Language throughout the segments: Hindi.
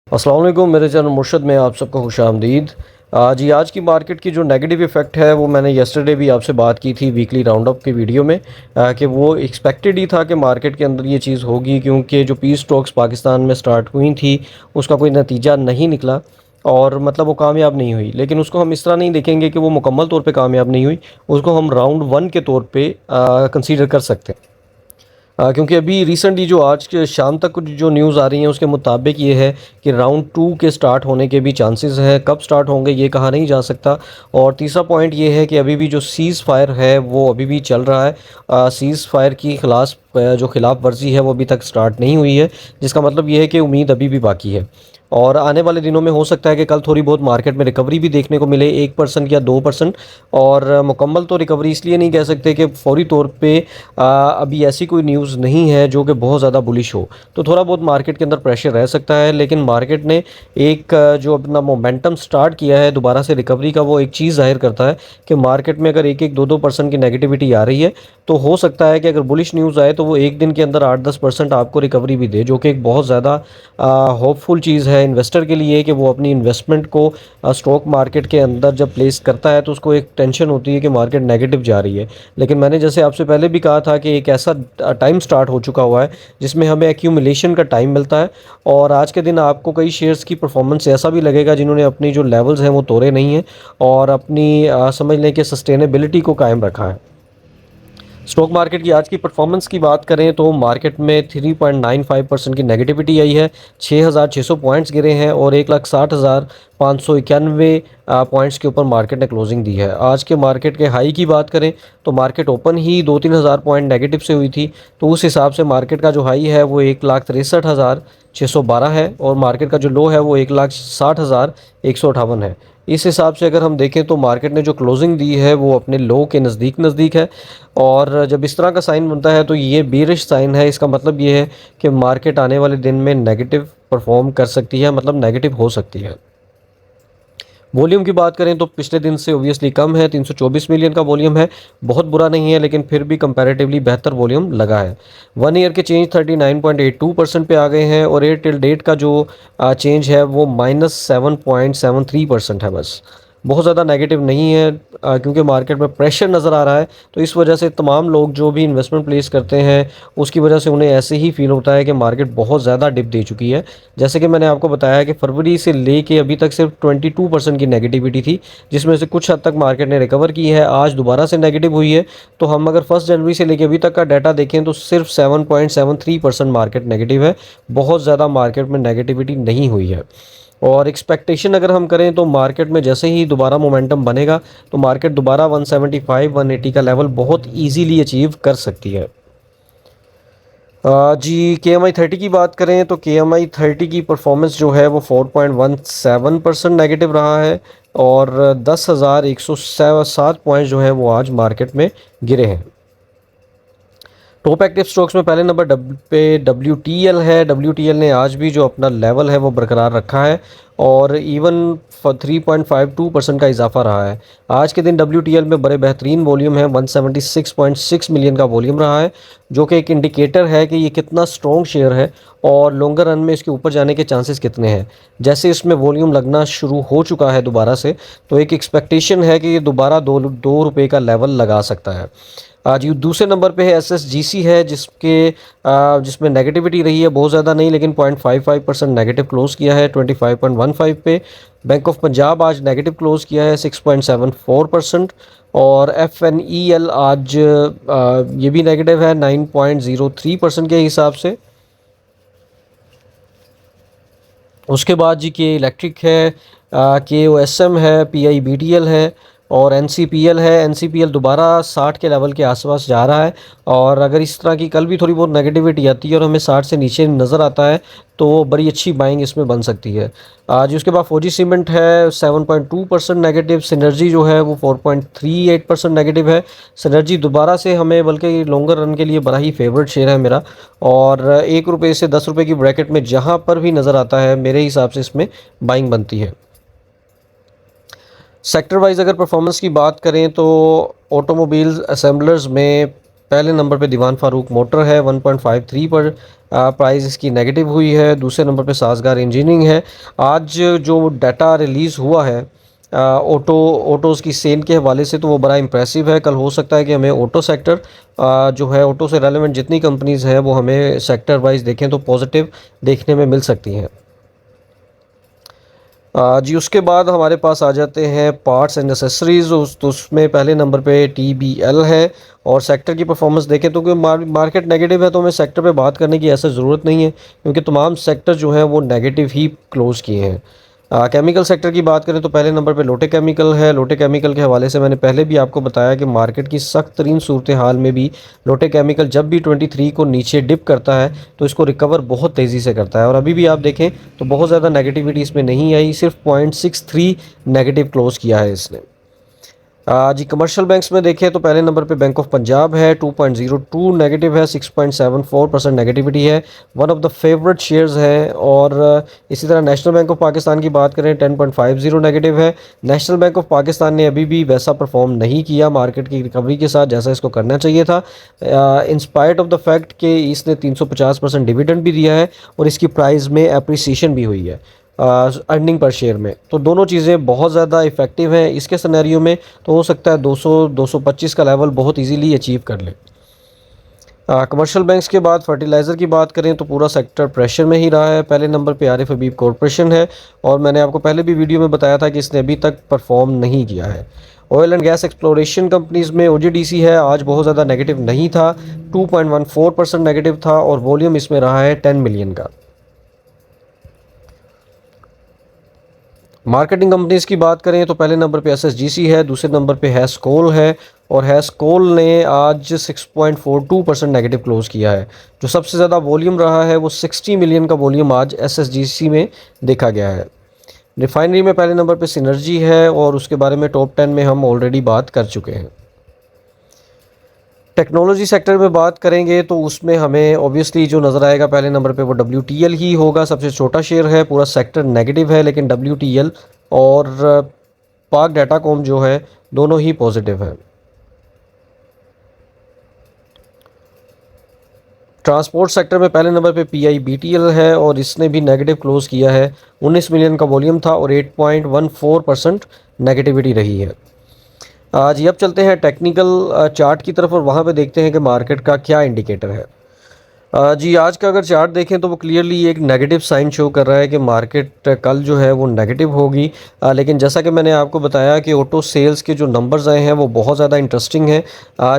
अस्सलाम वालेकुम, मेरे चैनल मुर्शद में आप सबको खुशामदीद। जी, आज की मार्केट की जो नेगेटिव इफ़ेक्ट है वो मैंने येस्टरडे भी आपसे बात की थी वीकली राउंड अप की वीडियो में, कि वो एक्सपेक्टेड ही था कि मार्केट के अंदर ये चीज़ होगी, क्योंकि जो पीस टॉक्स पाकिस्तान में स्टार्ट हुई थी उसका कोई नतीजा नहीं निकला और मतलब वो कामयाब नहीं हुई। लेकिन उसको हम इस तरह नहीं देखेंगे कि वो मुकम्मल तौर पे कामयाब नहीं हुई, उसको हम राउंड वन के तौर पे कंसीडर कर सकते हैं। क्योंकि अभी रिसेंटली जो आज के शाम तक कुछ जो न्यूज़ आ रही हैं उसके मुताबिक ये है कि राउंड टू के स्टार्ट होने के भी चांसेस हैं। कब स्टार्ट होंगे ये कहा नहीं जा सकता। और तीसरा पॉइंट ये है कि अभी भी जो सीज़ फायर है वो अभी भी चल रहा है। सीज़ फायर की जो खिलाफ वर्जी है वो अभी तक स्टार्ट नहीं हुई है, जिसका मतलब ये है कि उम्मीद अभी भी बाकी है। और आने वाले दिनों में हो सकता है कि कल थोड़ी बहुत मार्केट में रिकवरी भी देखने को मिले, 1% या 2%। और मुकम्मल तो रिकवरी इसलिए नहीं कह सकते कि फौरी तौर पे अभी ऐसी कोई न्यूज़ नहीं है जो कि बहुत ज़्यादा बुलिश हो, तो थोड़ा बहुत मार्केट के अंदर प्रेशर रह सकता है। लेकिन मार्केट ने जो अपना मोमेंटम स्टार्ट किया है दोबारा से रिकवरी का, वो एक चीज़ जाहिर करता है कि मार्केट में अगर 1-2% की नेगेटिविटी आ रही है तो हो सकता है कि अगर बुलिश न्यूज़ आए तो वो एक दिन के अंदर 8-10% आपको रिकवरी भी दे, जो कि एक बहुत ज़्यादा होपफुल चीज़ है इन्वेस्टर के लिए कि वो अपनी इन्वेस्टमेंट को स्टॉक मार्केट के अंदर जब प्लेस करता है तो उसको एक टेंशन होती है कि मार्केट नेगेटिव जा रही है। लेकिन मैंने जैसे आपसे पहले भी कहा था कि एक ऐसा टाइम स्टार्ट हो चुका हुआ है जिसमें हमें एक्यूमुलेशन का टाइम मिलता है। और आज के दिन आपको कई शेयर्स की परफॉर्मेंस ऐसा भी लगेगा जिन्होंने अपनी जो लेवल्स हैं वो तोड़े नहीं हैं और अपनी समझ लें कि सस्टेनेबिलिटी को कायम रखा है। स्टॉक मार्केट की आज की परफॉर्मेंस की बात करें तो मार्केट में 3.95% की नेगेटिविटी आई है। 6,600 पॉइंट्स गिरे हैं और 1,60,591 पॉइंट्स के ऊपर मार्केट ने क्लोजिंग दी है। आज के मार्केट के हाई की बात करें तो मार्केट ओपन ही 2-3 हज़ार पॉइंट नेगेटिव से हुई थी, तो उस हिसाब से मार्केट का जो हाई है वो 1,63,612 है और मार्केट का जो लो है वो 1,60,158 है। इस हिसाब से अगर हम देखें तो मार्केट ने जो क्लोजिंग दी है वो अपने लो के नज़दीक नज़दीक है। और जब इस तरह का साइन बनता है तो ये बेरिश साइन है। इसका मतलब ये है कि मार्केट आने वाले दिन में नेगेटिव परफॉर्म कर सकती है, मतलब नेगेटिव हो सकती है। वॉल्यूम की बात करें तो पिछले दिन से ओबियसली कम है, 324 मिलियन का वॉल्यूम है। बहुत बुरा नहीं है लेकिन फिर भी कंपैरेटिवली बेहतर वॉल्यूम लगा है। 1 ईयर के चेंज 39.82% पे आ गए हैं और ईयर टिल डेट का जो चेंज है वो -7.73% है बस। बहुत ज़्यादा नेगेटिव नहीं है, क्योंकि मार्केट में प्रेशर नज़र आ रहा है, तो इस वजह से तमाम लोग जो भी इन्वेस्टमेंट प्लेस करते हैं उसकी वजह से उन्हें ऐसे ही फील होता है कि मार्केट बहुत ज़्यादा डिप दे चुकी है। जैसे कि मैंने आपको बताया कि फरवरी से लेके अभी तक सिर्फ 22% की नेगेटिविटी थी, जिसमें से कुछ हद तक मार्केट ने रिकवर की है, आज दोबारा से नेगेटिव हुई है। तो हम अगर 1 जनवरी से लेके अभी तक का डाटा देखें तो सिर्फ 7.73% मार्केट नेगेटिव है। बहुत ज़्यादा मार्केट में नेगेटिविटी नहीं हुई है। और एक्सपेक्टेशन अगर हम करें तो मार्केट में जैसे ही दोबारा मोमेंटम बनेगा तो मार्केट दोबारा 175-180 का लेवल बहुत इजीली अचीव कर सकती है। जी, KMI 30 की बात करें तो KMI 30 की परफॉर्मेंस जो है वो 4.17% नेगेटिव रहा है और 10,107 पॉइंट जो है वो आज मार्केट में गिरे हैं। टॉप एक्टिव स्टॉक्स में पहले नंबर पे WTL है। WTL ने आज भी जो अपना लेवल है वो बरकरार रखा है और इवन 3.52% का इजाफा रहा है। आज के दिन WTL में बड़े बेहतरीन वॉल्यूम है, 176.6 मिलियन का वॉल्यूम रहा है, जो कि एक इंडिकेटर है कि ये कितना स्ट्रॉन्ग शेयर है और लॉन्गर रन में इसके ऊपर जाने के चांसेस कितने हैं। जैसे इसमें वॉल्यूम लगना शुरू हो चुका है दोबारा से, तो एक एक्सपेक्टेशन है कि ये दोबारा दो रुपये का लेवल लगा सकता है। आज दूसरे नंबर पे है SSGC है, जिसमें नेगेटिविटी रही है, बहुत ज़्यादा नहीं लेकिन 0.55% नेगेटिव क्लोज किया है 25.15 पे। बैंक ऑफ पंजाब आज नेगेटिव क्लोज किया है 6.74%। और FNEL आज ये भी नेगेटिव है 9.03% के हिसाब से। उसके बाद जी के इलेक्ट्रिक है, KOSM है, PIBTL है और NCPL है। NCPL दोबारा 60 के लेवल के आसपास जा रहा है और अगर इस तरह की कल भी थोड़ी बहुत नेगेटिविटी आती है और हमें 60 से नीचे नज़र आता है तो बड़ी अच्छी बाइंग इसमें बन सकती है। आज उसके बाद फौजी सीमेंट है 7.2% नेगेटिव। सिनर्जी जो है वो 4.38% नेगेटिव है। सिनर्जी दोबारा से हमें बल्कि लॉन्गर रन के लिए बड़ा ही फेवरेट शेयर है मेरा, और 1 रुपये से 10 रुपये की ब्रैकेट में जहाँ पर भी नज़र आता है मेरे हिसाब से इसमें बाइंग बनती है। सेक्टर वाइज अगर परफॉर्मेंस की बात करें तो ऑटोमोबाइल्स असेंबलर्स में पहले नंबर पे दीवान फारूक मोटर है 1.53 पर प्राइस इसकी नेगेटिव हुई है। दूसरे नंबर पे साजगार इंजीनियरिंग है। आज जो डाटा रिलीज़ हुआ है ऑटोज़ की सेल के हवाले से, तो वो बड़ा इंप्रेसिव है। कल हो सकता है कि हमें ऑटो सेक्टर जो है, ऑटो से रेलेवेंट जितनी कंपनीज़ हैं वो हमें सेक्टर वाइज देखें तो पॉजिटिव देखने में मिल सकती हैं। जी, उसके बाद हमारे पास आ जाते हैं पार्ट्स एंड एसेसरीज़। तो उसमें पहले नंबर पे TBL है। और सेक्टर की परफॉर्मेंस देखें तो क्योंकि मार्केट नेगेटिव है, तो हमें सेक्टर पे बात करने की ऐसा ज़रूरत नहीं है, क्योंकि तमाम सेक्टर जो हैं वो नेगेटिव ही क्लोज़ किए हैं। केमिकल सेक्टर की बात करें तो पहले नंबर पे लोटे केमिकल है। लोटे केमिकल के हवाले से मैंने पहले भी आपको बताया कि मार्केट की सख्त तरीन सूरत हाल में भी लोटे केमिकल जब भी 23 को नीचे डिप करता है तो इसको रिकवर बहुत तेज़ी से करता है। और अभी भी आप देखें तो बहुत ज़्यादा नेगेटिविटी इसमें नहीं आई, सिर्फ 0.63 नेगेटिव क्लोज़ किया है इसने। जी, कमर्शियल बैंक्स में देखें तो पहले नंबर पे बैंक ऑफ पंजाब है 2.02 नेगेटिव है, 6.74% नेगेटिविटी है, one of the favourite shares है। और इसी तरह नेशनल बैंक ऑफ पाकिस्तान की बात करें 10.50 नेगेटिव है। नेशनल बैंक ऑफ पाकिस्तान ने अभी भी वैसा परफॉर्म नहीं किया मार्केट की रिकवरी के साथ जैसा इसको करना चाहिए था, in spite of the fact कि इसने 350% डिविडेंड भी दिया है और इसकी प्राइस में अप्रिसिएशन भी हुई है अर्निंग पर शेयर में। तो दोनों चीज़ें बहुत ज़्यादा इफ़ेक्टिव हैं इसके सिनेरियो में। तो हो सकता है 200-225 का लेवल बहुत इजीली अचीव कर ले। कमर्शियल बैंक्स के बाद फर्टिलाइज़र की बात करें तो पूरा सेक्टर प्रेशर में ही रहा है। पहले नंबर पे आरिफ हबीब कॉरपोरेशन है, और मैंने आपको पहले भी वीडियो में बताया था कि इसने अभी तक परफॉर्म नहीं किया है। Oil and gas exploration companies में OGDC है, आज बहुत ज़्यादा नेगेटिव नहीं था, 2.14% नेगेटिव था, और वॉल्यूम इसमें रहा है 10 मिलियन का। मार्केटिंग कंपनीज़ की बात करें तो पहले नंबर पे SSGC है, दूसरे नंबर पे हैस्कोल है, और हैस्कोल ने आज 6.42% नेगेटिव क्लोज़ किया है। जो सबसे ज़्यादा वॉल्यूम रहा है वो 60 मिलियन का वॉल्यूम आज SSGC में देखा गया है। रिफाइनरी में पहले नंबर पे सिनर्जी है, और उसके बारे में टॉप 10 में हम ऑलरेडी बात कर चुके हैं। टेक्नोलॉजी सेक्टर में बात करेंगे तो उसमें हमें ऑब्वियसली जो नज़र आएगा पहले नंबर पे वो WTL ही होगा, सबसे छोटा शेयर है, पूरा सेक्टर नेगेटिव है, लेकिन WTL और पाक डाटाकॉम जो है दोनों ही पॉजिटिव है। ट्रांसपोर्ट सेक्टर में पहले नंबर पे PIBTL है, और इसने भी नेगेटिव क्लोज़ किया है, 19 मिलियन का वॉल्यूम था और 8.14% नेगेटिविटी रही है। जी, अब चलते हैं टेक्निकल चार्ट की तरफ और वहाँ पे देखते हैं कि मार्केट का क्या इंडिकेटर है। जी, आज का अगर चार्ट देखें तो वो क्लियरली एक नेगेटिव साइन शो कर रहा है कि मार्केट कल जो है वो नेगेटिव होगी। लेकिन जैसा कि मैंने आपको बताया कि ऑटो सेल्स के जो नंबर्स आए हैं वो बहुत ज़्यादा इंटरेस्टिंग हैं,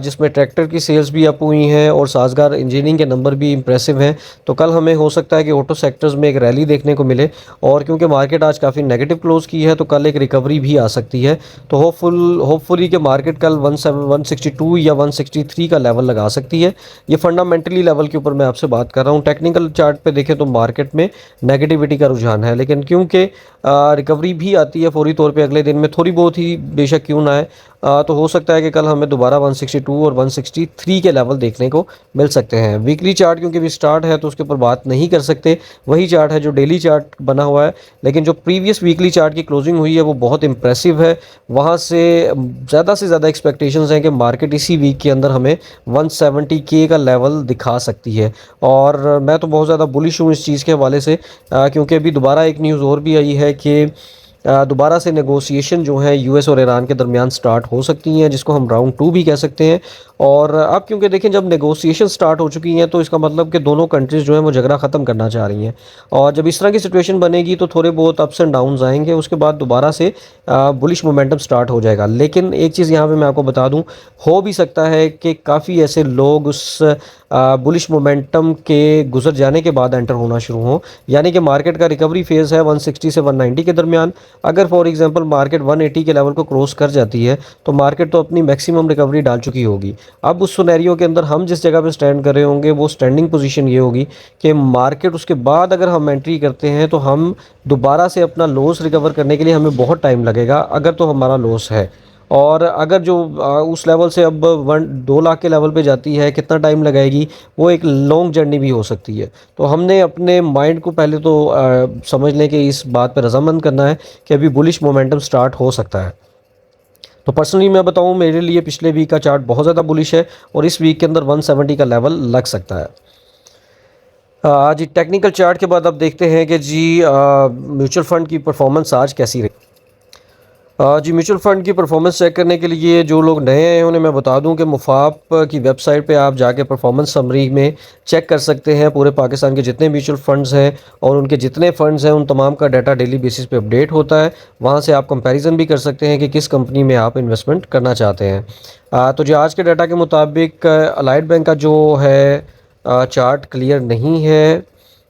जिसमें ट्रैक्टर की सेल्स भी अप हुई हैं और साजगार इंजीनियरिंग के नंबर भी इंप्रेसिव हैं। तो कल हमें हो सकता है कि ऑटो सेक्टर्स में एक रैली देखने को मिले, और क्योंकि मार्केट आज काफ़ी नेगेटिव क्लोज़ की है तो कल एक रिकवरी भी आ सकती है। तो होपफुली कि मार्केट कल 162 या 163 का लेवल लगा सकती है। ये फंडामेंटली लेवल के ऊपर मैं आपसे बात कर रहा हूँ। टेक्निकल चार्ट पे देखें तो मार्केट में नेगेटिविटी का रुझान है, लेकिन क्योंकि रिकवरी भी आती है फौरी तौर पे अगले दिन में, थोड़ी बहुत ही बेशक क्यों ना है, तो हो सकता है कि कल हमें दोबारा 162 और 163 के लेवल देखने को मिल सकते हैं। वीकली चार्ट क्योंकि भी स्टार्ट है तो उसके ऊपर बात नहीं कर सकते, वही चार्ट है जो डेली चार्ट बना हुआ है, लेकिन जो प्रीवियस वीकली चार्ट की क्लोजिंग हुई है वो बहुत इंप्रेसिव है। वहाँ से ज़्यादा एक्सपेक्टेशंस हैं कि मार्केट इसी वीक के अंदर हमें 170K का लेवल दिखा सकती है, और मैं तो बहुत ज़्यादा बुलिश हूँ इस चीज़ के हवाले से, क्योंकि अभी दोबारा एक न्यूज़ और भी आई है कि दोबारा से नेगोशिएशन जो है US और ईरान के दरमियान स्टार्ट हो सकती हैं, जिसको हम राउंड 2 भी कह सकते हैं। और अब क्योंकि देखें जब नेगोशिएशन स्टार्ट हो चुकी हैं तो इसका मतलब कि दोनों कंट्रीज़ जो हैं वो झगड़ा ख़त्म करना चाह रही हैं, और जब इस तरह की सिचुएशन बनेगी तो थोड़े बहुत अप्स एंड डाउन्स आएंगे, उसके बाद दोबारा से बुलिश मोमेंटम स्टार्ट हो जाएगा। लेकिन एक चीज़ यहाँ पे मैं आपको बता दूँ, हो भी सकता है कि काफ़ी ऐसे लोग उस बुलिश मोमेंटम के गुजर जाने के बाद एंटर होना शुरू हों, यानी कि मार्केट का रिकवरी फेज़ है 160 से 190 के दरमियान। अगर फॉर एग्जांपल मार्केट 180 के लेवल को क्रॉस कर जाती है तो मार्केट तो अपनी मैक्सिमम रिकवरी डाल चुकी होगी। अब उस सिनेरियो के अंदर हम जिस जगह पे स्टैंड कर रहे होंगे वो स्टैंडिंग पोजीशन ये होगी कि मार्केट उसके बाद अगर हम एंट्री करते हैं तो हम दोबारा से अपना लॉस रिकवर करने के लिए हमें बहुत टाइम लगेगा, अगर तो हमारा लॉस है। और अगर जो उस लेवल से अब 2 लाख के लेवल पे जाती है, कितना टाइम लगाएगी, वो एक लॉन्ग जर्नी भी हो सकती है। तो हमने अपने माइंड को पहले तो समझ लें कि इस बात पर रजामंद करना है कि अभी बुलिश मोमेंटम स्टार्ट हो सकता है। तो पर्सनली मैं बताऊं, मेरे लिए पिछले वीक का चार्ट बहुत ज़्यादा बुलिश है और इस वीक के अंदर 170 का लेवल लग सकता है। जी टेक्निकल चार्ट के बाद अब देखते हैं कि जी म्यूचुअल फ़ंड की परफॉर्मेंस आज कैसी रही। जी म्यूचुअल फ़ंड की परफॉर्मेंस चेक करने के लिए जो लोग नए हैं उन्हें मैं बता दूं कि मुफाप की वेबसाइट पे आप जाके परफॉर्मेंस समरी में चेक कर सकते हैं पूरे पाकिस्तान के जितने म्यूचुअल फंड्स हैं और उनके जितने फंड्स हैं उन तमाम का डाटा डेली बेसिस पे अपडेट होता है। वहां से आप कंपैरिजन भी कर सकते हैं कि किस कंपनी में आप इन्वेस्टमेंट करना चाहते हैं। तो जो आज के डाटा के मुताबिक अलाइड बैंक का जो है चार्ट क्लियर नहीं है,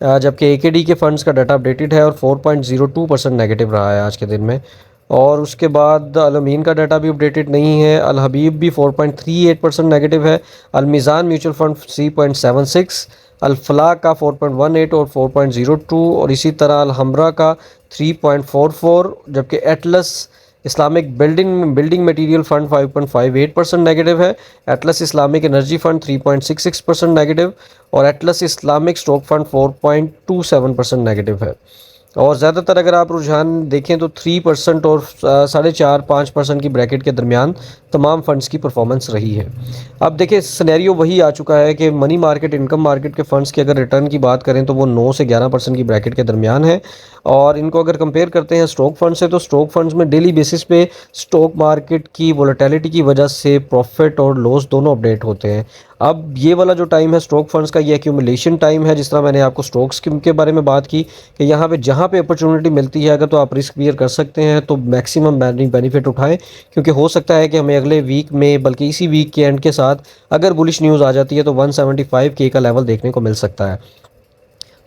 जबकि एकेडी के फंड्स का डाटा अपडेटेड है और 4.02% नेगेटिव रहा है आज के दिन में। और उसके बाद अलमीन का डाटा भी अपडेटेड नहीं है। अल हबीब भी 4.38% नेगेटिव है। अल मीज़ान म्यूचुअल फंड 3.76, अल फलाह का 4.18 और 4.02 और इसी तरह अल हमरा का 3.44, जबकि Atlas Islamic building material fund 5.58% negative है। Atlas Islamic energy fund 3.66% negative और Atlas Islamic stock fund 4.27% negative है। और ज़्यादातर अगर आप रुझान देखें तो 3% और 4.5-5% की ब्रैकेट के दरमियान तमाम फंड्स की परफॉर्मेंस रही है। अब देखिए सिनेरियो वही आ चुका है कि मनी मार्केट, इनकम मार्केट के फंड्स की अगर रिटर्न की बात करें तो वो 9 से 11% की ब्रैकेट के दरमियान है। और इनको अगर कंपेयर करते हैं स्टॉक फंड से, तो स्टॉक फंड्स में डेली बेसिस पे स्टॉक मार्केट की वोलेटिलिटी की वजह से प्रॉफिट और लॉस दोनों अपडेट होते हैं। अब ये वाला जो टाइम है स्टॉक फंड्स का, ये एक्यूमुलेशन टाइम है। जिस तरह मैंने आपको स्टॉक्स के बारे में बात की कि यहाँ पे जहाँ पे अपॉर्चुनिटी मिलती है, अगर तो आप रिस्क बियर कर सकते हैं तो मैक्सिमम बेनिफिट उठाएं, क्योंकि हो सकता है कि हमें अगले वीक में, बल्कि इसी वीक के एंड के साथ अगर बुलिश न्यूज़ आ जाती है तो 175K का लेवल देखने को मिल सकता है।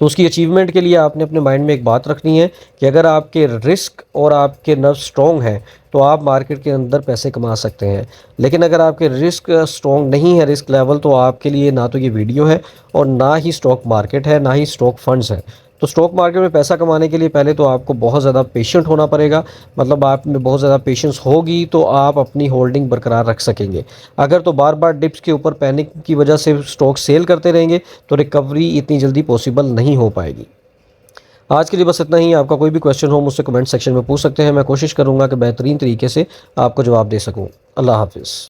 तो उसकी अचीवमेंट के लिए आपने अपने माइंड में एक बात रखनी है कि अगर आपके रिस्क और आपके नर्व स्ट्रॉन्ग हैं तो आप मार्केट के अंदर पैसे कमा सकते हैं। लेकिन अगर आपके रिस्क स्ट्रॉन्ग नहीं है, रिस्क लेवल, तो आपके लिए ना तो ये वीडियो है और ना ही स्टॉक मार्केट है, ना ही स्टॉक फंड्स हैं। तो स्टॉक मार्केट में पैसा कमाने के लिए पहले तो आपको बहुत ज़्यादा पेशेंट होना पड़ेगा। मतलब आप में बहुत ज़्यादा पेशेंस होगी तो आप अपनी होल्डिंग बरकरार रख सकेंगे। अगर तो बार बार डिप्स के ऊपर पैनिक की वजह से स्टॉक सेल करते रहेंगे तो रिकवरी इतनी जल्दी पॉसिबल नहीं हो पाएगी। आज के लिए बस इतना ही। आपका कोई भी क्वेश्चन हो मुझसे कमेंट सेक्शन में पूछ सकते हैं। मैं कोशिश करूंगा कि बेहतरीन तरीके से आपको जवाब दे सकूं। अल्लाह हाफिज़।